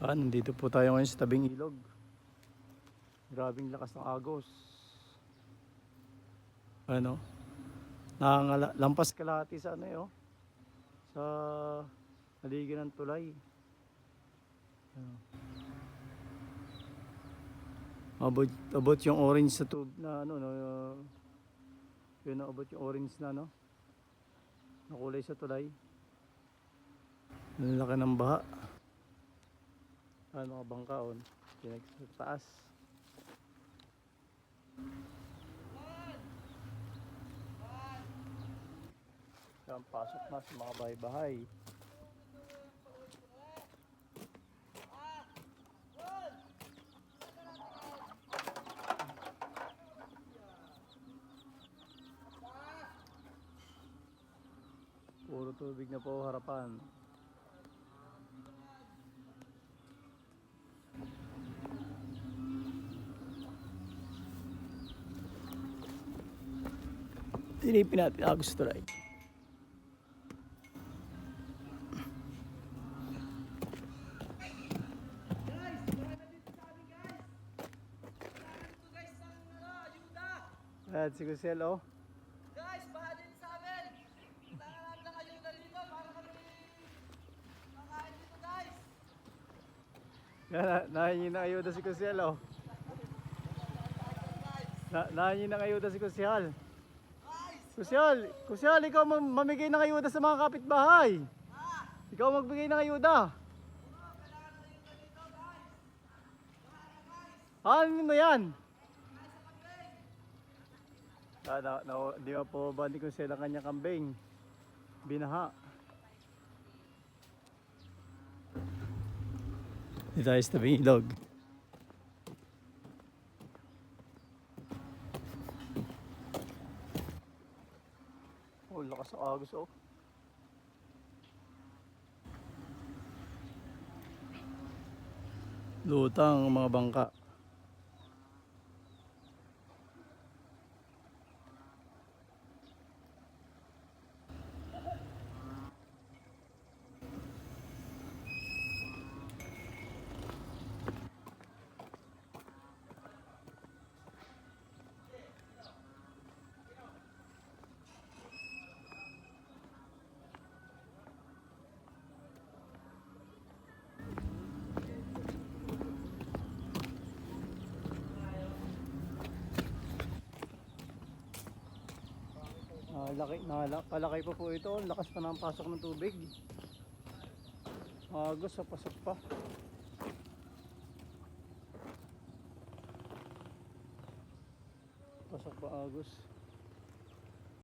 Nandito po tayo ngayon sa tabing ilog. Grabing lakas ng agos. Ano? Lampas kalahati sa ano yun, sa haligi ng tulay. Abot yung orange sa tube na ano, no, yun na abot yung orange na no, na kulay sa tulay. Ang laki ng baha. Mga bangkaon sa taas. Yan, pasok na sa mga bahay-bahay. Puro tubig na po harapan. Tinipin natin agos tulay. Ayan si Kusel, oh. Guys, baha din sa amin. Kailangan namin ng ayuda dito para kami makain dito, guys. Nahingi ng ayuda si Kusel, oh. Nahingi ng ayuda si Kusel. Kusel, ikaw mamigay ng ayuda sa mga kapitbahay. Ikaw magbigay ng ayuda. Kailangan ng ayuda dito, guys. Ano na yan? Di ba po ba ni Kusel ang kanyang kambing? Binaha. Dito tayo sa tabing ilog. Oh, lakas ng agos, oh. Lutang mga bangka. Palaki pa po ito. Lakas pa ng pasok ng tubig. Agos sa pasok pa. Pasok pa agos.